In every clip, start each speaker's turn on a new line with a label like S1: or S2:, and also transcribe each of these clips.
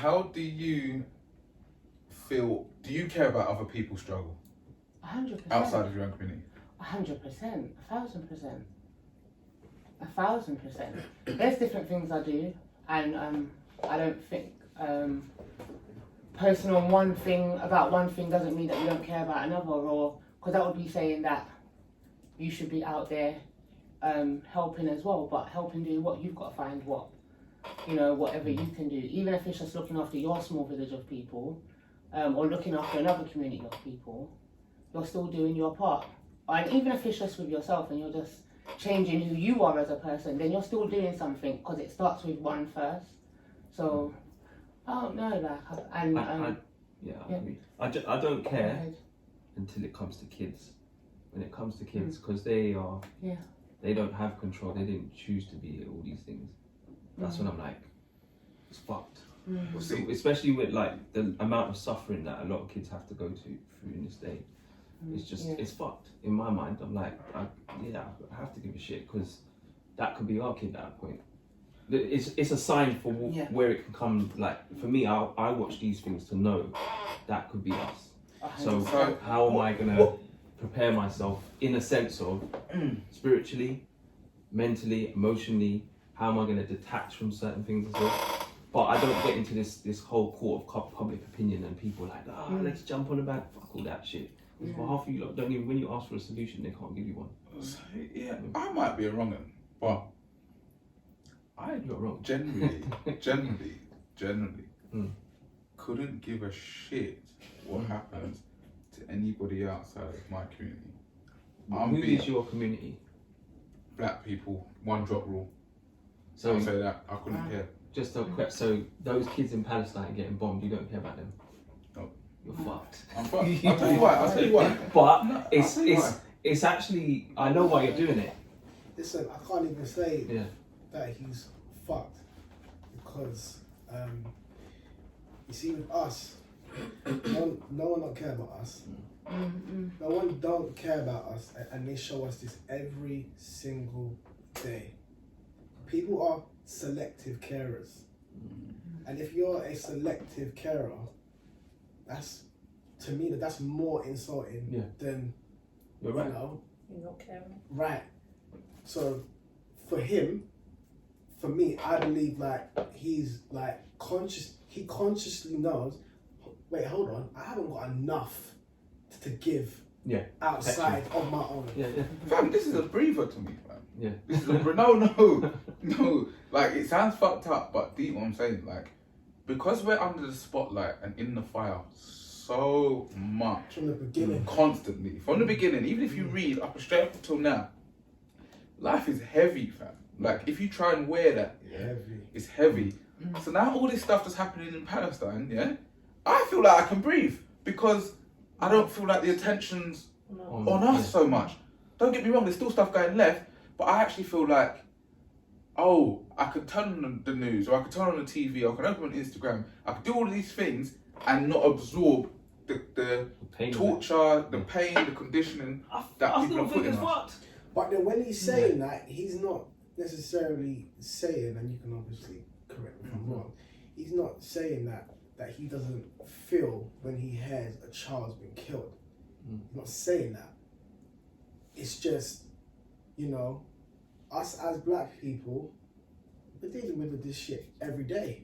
S1: how do you feel? Do you care about other people's struggle?
S2: 100%.
S1: Outside of your own community?
S2: 100%. 1,000%. 1,000%. There's different things I do, and I don't think posting on one thing about one thing doesn't mean that you don't care about another, or because that would be saying that you should be out there helping as well, but helping do what you've got to find what, whatever you can do, even if it's just looking after your small village of people, or looking after another community of people, you're still doing your part. And even if it's just with yourself and you're just changing who you are as a person, then you're still doing something, because it starts with one first. So I don't know,
S3: I don't care until it comes to kids. When it comes to kids, because they don't have control. They didn't choose to be all these things. That's when I'm like, it's fucked. So, especially with like the amount of suffering that a lot of kids have to go through in this day. It's just, it's fucked. In my mind, I'm like, I have to give a shit, because that could be our kid at that point. It's a sign for where it can come. Like, for me, I watch these things to know that could be us. So how am I going to prepare myself in a sense of spiritually, mentally, emotionally? How am I going to detach from certain things as well? But I don't get into this whole court of public opinion and people like, let's jump on the back. Fuck all that shit. Because for half of you lot, don't even, when you ask for a solution, they can't give you one.
S1: So, I might be a wrong one, but
S3: You're wrong.
S1: generally, couldn't give a shit what happens to anybody outside of my community.
S3: Who is your community?
S1: Black people, one drop rule.
S3: So
S1: I'll say that, I couldn't care.
S3: Just a quick, so those kids in Palestine getting bombed, you don't care about them?
S1: No.
S3: You're fucked.
S1: I'm fucked. I'll tell you why.
S3: But
S1: No,
S3: it's actually, I know why you're doing it.
S4: Listen, I can't even say that he's fucked, because you see, with us, no one don't care about us. No one don't care about us, and they show us this every single day. People are selective carers, and if you're a selective carer, to me that's more insulting than
S3: you're right.
S5: You're not caring.
S4: Right. So for him, for me, I believe like he's like conscious. He consciously knows. Wait, hold on. I haven't got enough to give. Outside of my own.
S1: Fam, this is a breather to me, fam.
S3: Yeah.
S1: This is no. Like, it sounds fucked up, but deep what I'm saying. Like, because we're under the spotlight and in the fire so much
S4: from the beginning,
S1: constantly from the beginning. Even if you read straight up until now, life is heavy, fam. Like, if you try and wear that, it's heavy. So now all this stuff that's happening in Palestine, I feel like I can breathe, because I don't feel like the attention's on us so much. Don't get me wrong, there's still stuff going left, but I actually feel like, I could turn on the news, or I could turn on the TV, or I could open on Instagram, I could do all of these things and not absorb the torture, the pain, the conditioning that people are putting on us.
S4: But then when he's saying that, he's not necessarily saying, and you can obviously correct me if I'm wrong, he's not saying that he doesn't feel when he hears a child's been killed. He's not saying that. It's just, us as black people, we're dealing with this shit every day.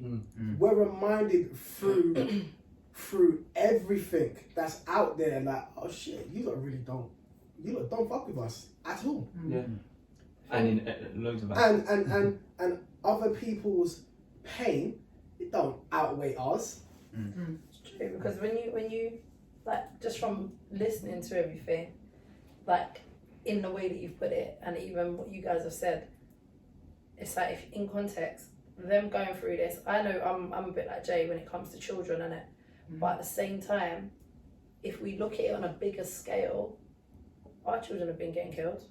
S4: We're reminded through everything that's out there, like, oh shit, you don't fuck with us at all.
S3: And in loads of
S4: and other people's pain, it don't outweigh ours.
S5: It's true, because when you like, just from listening to everything, like in the way that you've put it, and even what you guys have said, it's like, if in context, them going through this, I know I'm a bit like Jay when it comes to children, innit? But at the same time, if we look at it on a bigger scale, our children have been getting killed.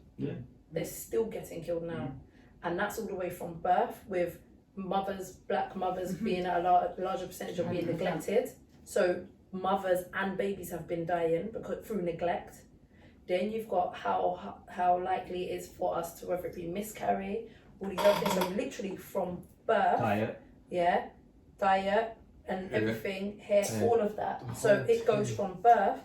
S5: They're still getting killed now, and that's all the way from birth, with black mothers being at a larger percentage of being neglected. So mothers and babies have been dying through neglect. Then you've got how likely it is for us to, whether it be miscarry, all these other things. So literally from birth, diet, and everything, hair, all of that. So it goes from birth,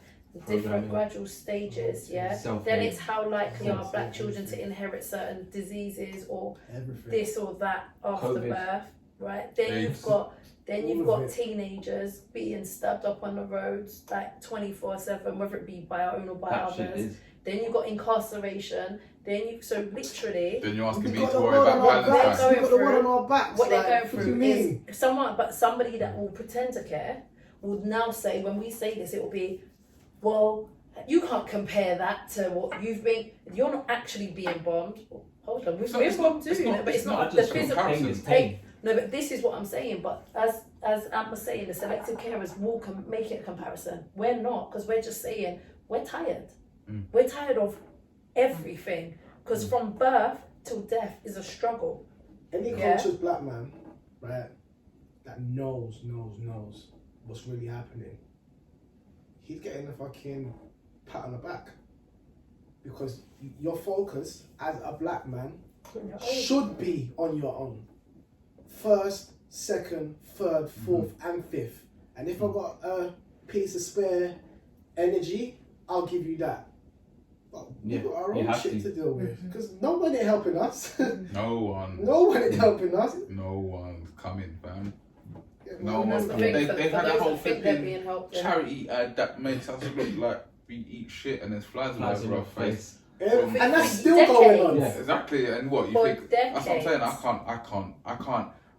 S5: different gradual stages, Then it's how likely are black children to inherit certain diseases or this or that after birth, right? Then you've got teenagers being stabbed up on the roads like 24/7, whether it be by our own or by others. Then you've got incarceration. So literally.
S1: Then you're asking me to worry about balance.
S5: What they're going through is somebody that will pretend to care will now say, when we say this, it will be, well, you can't compare that to what you've been. You're not actually being bombed. Hold on, we've been bombed too, but it's not the physical. No, but this is what I'm saying. But as Ant was saying, the selective carers will make it a comparison. We're not, because we're just saying we're tired. We're tired of everything, because from birth till death is a struggle.
S4: Any conscious black man, right, that knows what's really happening, he's getting a fucking pat on the back, because your focus as a black man should be on your own. First, second, third, fourth, and fifth. And if I've got a piece of spare energy, I'll give you that. But we've got our own shit to deal with. Because nobody helping us.
S1: No one.
S4: Nobody helping us.
S1: No one's coming, fam.
S5: No one's coming. They've had a whole flipping
S1: charity ad that makes us look like we eat shit and there's flies all over our face.
S4: And that's still going on.
S1: Yeah, exactly. And what you think? That's what I'm saying.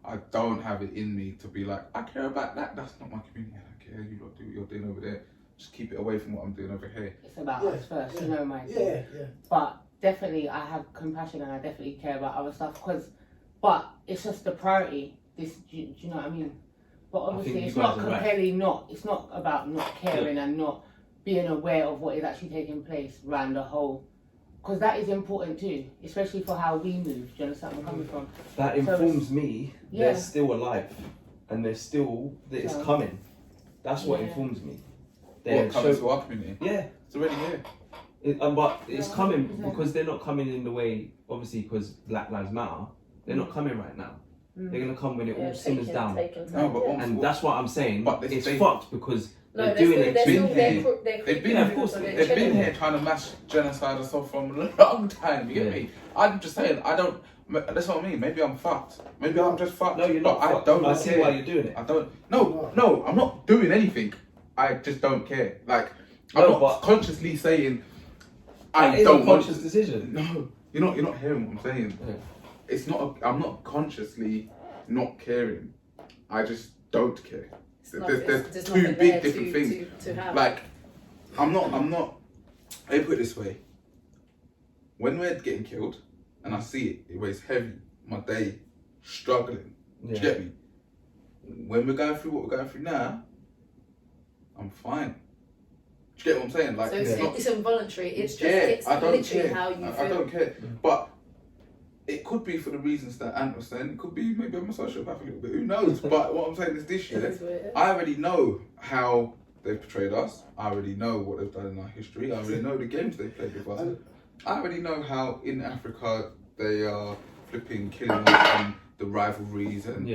S1: I don't have it in me to be like, I care about that. That's not my community. I don't care. You lot do what you're doing over there. Just keep it away from what I'm doing over here.
S2: It's about us first, you know, mate.
S4: Yeah.
S2: But definitely, I have compassion and I definitely care about other stuff. But it's just the priority. Do you know what I mean? But obviously, it's not completely not. It's not about not caring and not being aware of what is actually taking place around the whole. Because that is important too, especially for how we move. Do you understand where I'm coming from?
S3: That informs me. They're still alive, and it's coming. That's what informs me.
S1: They're coming to our community.
S3: Yeah,
S1: it's already here.
S3: But it's coming because they're not coming in the way. Obviously, because Black Lives Matter, they're not coming right now. They're gonna come when it all simmers down. And that's what I'm saying. But it's fucked because. They're doing it.
S1: They've been here trying to mass genocide us off from a long time. You get me? I'm just saying. That's what I mean. Maybe I'm fucked. Maybe I'm just fucked.
S3: No, you're not.
S1: I don't.
S3: I see why you're doing it.
S1: I don't. No. I'm not doing anything. I just don't care. Like I'm not consciously saying. I don't want.
S3: Conscious decision.
S1: No, you're not hearing what I'm saying. Yeah. It's not. I'm not consciously not caring. I just don't care. There's two big different things.
S5: To have.
S1: Like, I'm not. Let me put it this way. When we're getting killed, and I see it weighs heavy. My day, struggling. Do you get me? When we're going through what we're going through now, I'm fine. Do you get what I'm saying? Like,
S5: so it's involuntary. It's just literally how you feel.
S1: I don't care. But it could be for the reasons that Ant was saying. It could be maybe I'm a sociopath a little bit. Who knows? But what I'm saying is this year, I already know how they've portrayed us. I already know what they've done in our history. I already know the games they've played with us. I already know how in Africa they are flipping killing us and the rivalries and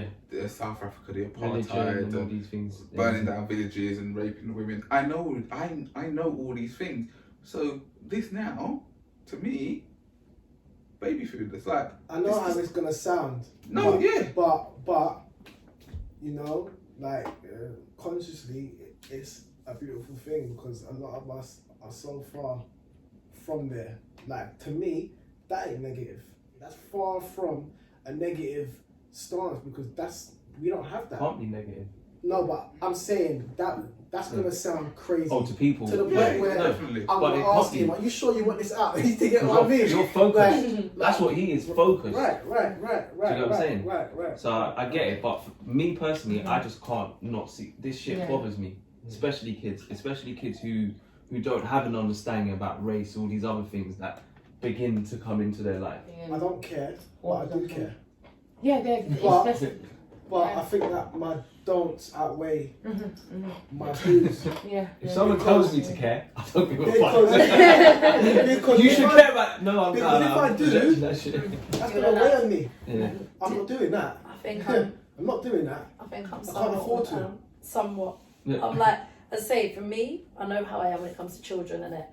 S1: South Africa, the apartheid and all these things, burning down villages and raping the women. I know all these things. So this now, to me, baby food. It's like
S4: I know how it's gonna sound.
S1: No,
S4: but you know, like consciously, it's a beautiful thing because a lot of us are so far from there. Like to me, that ain't negative. That's far from a negative stance because we don't have that.
S3: Can't be negative.
S4: No, but I'm saying that's gonna sound crazy.
S3: Oh, to people.
S4: To the point where
S1: definitely.
S4: I'm gonna ask him, are you sure you want this out? You get what I mean?
S3: You're focused. That's what he is, focused.
S4: Right.
S3: Do you know what I'm saying?
S4: Right.
S3: So I get it, but for me personally, I just can't not see this shit bothers me. Especially kids who don't have an understanding about race, all these other things that begin to come into their life.
S4: I don't care, but I do care.
S2: Yeah,
S4: but I think that my don'ts outweigh my do's.
S3: If someone tells me to care, I don't give a fuck.
S4: Because
S3: you should care about. No,
S4: because if I do,
S3: that shit.
S4: that's gonna weigh on me.
S3: Yeah.
S4: I'm not doing that.
S5: I think
S4: I'm not doing that.
S5: I think I'm
S4: I can't afford to.
S5: Somewhat.
S3: Yeah.
S5: I'm like, as I say, for me, I know how I am when it comes to children and it.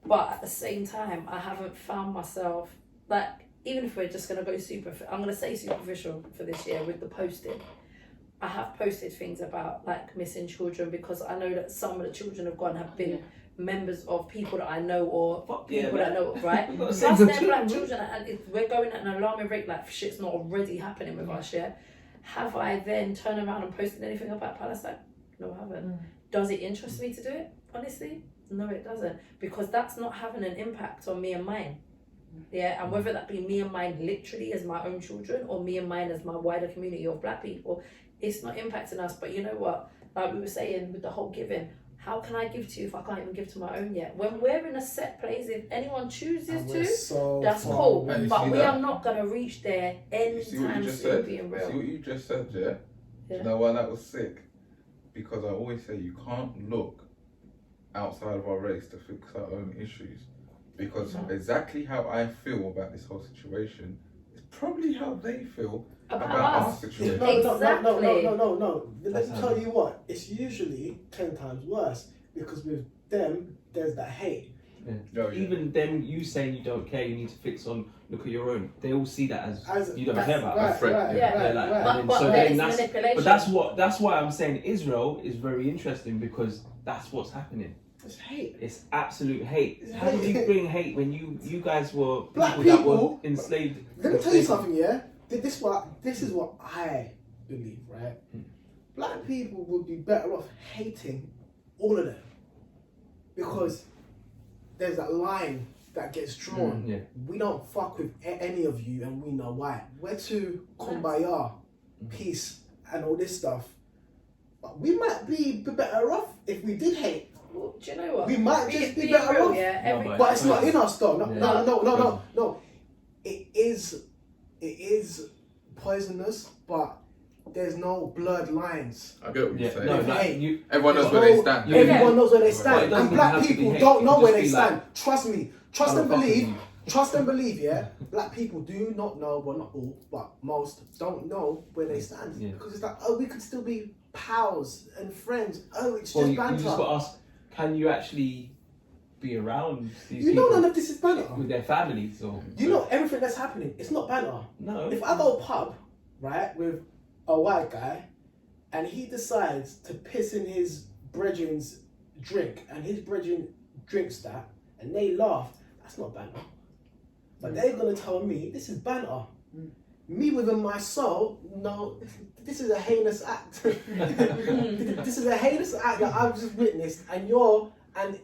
S5: But at the same time, I haven't found myself, like, even if we're just going to go I'm going to say superficial for this year with the posting. I have posted things about, like, missing children because I know that some of the children have been members of people that I know or people that I know, right? Plus they're black children and we're going at an alarming rate, like, shit's not already happening with us, yeah? Have I then turned around and posted anything about Palestine? No, I haven't. Does it interest me to do it? Honestly, no, it doesn't. Because that's not having an impact on me and mine. Yeah, and whether that be me and mine literally as my own children or me and mine as my wider community of black people, it's not impacting us. But you know what? Like we were saying with the whole giving, how can I give to you if I can't even give to my own yet? When we're in a set place, if anyone chooses to, that's cool. But we are not going to reach there anytime soon, being real.
S1: See what you just said, yeah? Do you know why that was sick? Because I always say you can't look outside of our race to fix our own issues. Because exactly how I feel about this whole situation is probably how they feel about our situation.
S4: No. Let me tell you what, it's usually 10 times worse because with them, there's that hate.
S3: Even them, you saying you don't care, you need to fix on, look at your own. They all see that as you don't care about a threat. But that's why I'm saying Israel is very interesting because that's what's happening.
S4: It's hate.
S3: It's absolute hate. How do you bring hate when you guys were
S4: black
S3: people that
S4: people
S3: were enslaved?
S4: Let me tell you something, yeah? This is what I believe, right? Black people would be better off hating all of them because there's that line that gets drawn. We don't fuck with any of you and we know why. We're too kumbaya, peace and all this stuff. But we might be better off if we did hate.
S5: Well, do you know what?
S4: We might just be better off.
S5: Yeah,
S4: but it's not in us though. No. It is poisonous, but there's no blurred lines.
S1: I get what you're saying.
S4: Everyone
S1: knows where they stand.
S4: Everyone knows where they stand. And black people don't know where they stand. Trust me. Trust and believe, yeah? Black people do not know, well not all, but most don't know where they stand. Because it's like, oh, we could still be pals and friends. Oh, it's just banter.
S3: You just got to ask, can you actually be around these
S4: people? You know none of this is banter.
S3: With their families or...
S4: You know everything that's happening. It's not banter.
S3: No.
S4: If I go pub, right, with a white guy, and he decides to piss in his brethren's drink, and his brethren drinks that, and they laugh, that's not banter. But they're going to tell me, this is banter. Me within my soul, no, this is a heinous act. This is a heinous act that I've just witnessed, and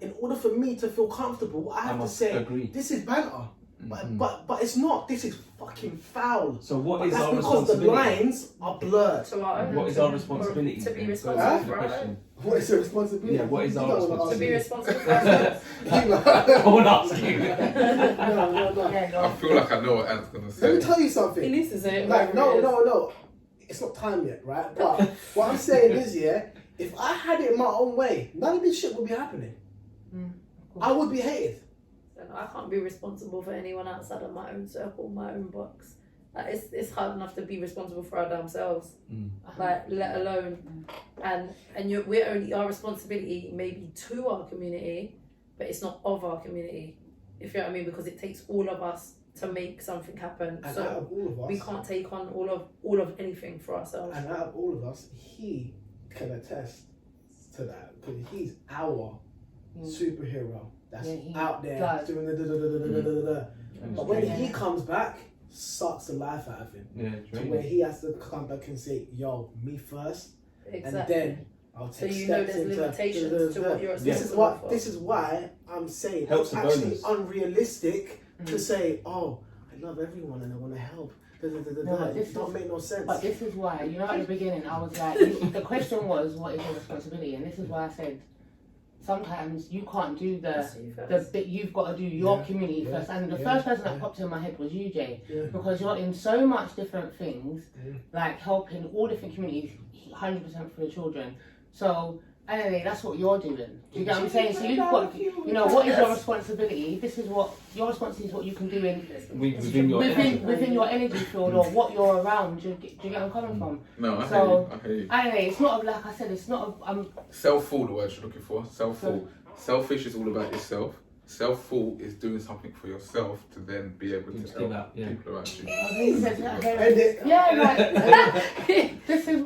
S4: in order for me to feel comfortable, I have to say, this is banter. But it's not. This is fucking foul.
S3: So what is our
S4: responsibility? Because the lines are blurred.
S3: What is our responsibility?
S5: To be responsible for our own.
S4: What is your responsibility?
S3: Yeah, what is our responsibility?
S5: To be responsible for our own.
S3: I won't ask you.
S4: No.
S1: I feel like I know what Ant's gonna say.
S4: Let me tell you something.
S5: He needs to say it.
S4: Like, no. It's not time yet, right? But what I'm saying is, if I had it my own way, none of this shit would be happening. I would be hated.
S5: I can't be responsible for anyone outside of my own circle, my own box. Like it's hard enough to be responsible for our damn selves. Like let alone, we're only our responsibility maybe to our community, but it's not of our community. If you know what I mean, because it takes all of us to make something happen.
S4: And
S5: so
S4: out of all of us,
S5: we can't take on all of anything for ourselves.
S4: And out of all of us, he can attest to that because he's our superhero. That's out there doing the. But when he comes back, sucks the life out of him. To where he has to come back and say, "Yo, me first," and then I'll take steps
S5: there's limitations to what you're responsible for.
S4: This is why I'm saying it's actually unrealistic to say, "Oh, I love everyone and I want to help." It don't make no sense.
S2: But this is why, at the beginning, I was like, the question was, what is your responsibility? And this is why I said, sometimes you can't do the bit, you've got to do your community first. And the first person that popped in my head was you, Jay, because you're in so much different things, like helping all different communities, 100% for the children. So Anyway, that's what you're doing. Do you get what I'm saying? So you've got, you know, what is your responsibility? This is what your responsibility is. What you can do
S3: within
S2: your energy field or what you're around. Do you get where I'm coming from?
S1: No, I hear you.
S2: Anyway, it's not like I said. It's not.
S1: Self-full, the word you're looking for. Self-full. Selfish is all about yourself. Self-full is doing something for yourself to then be able to help people around you.
S2: Yeah, like this is.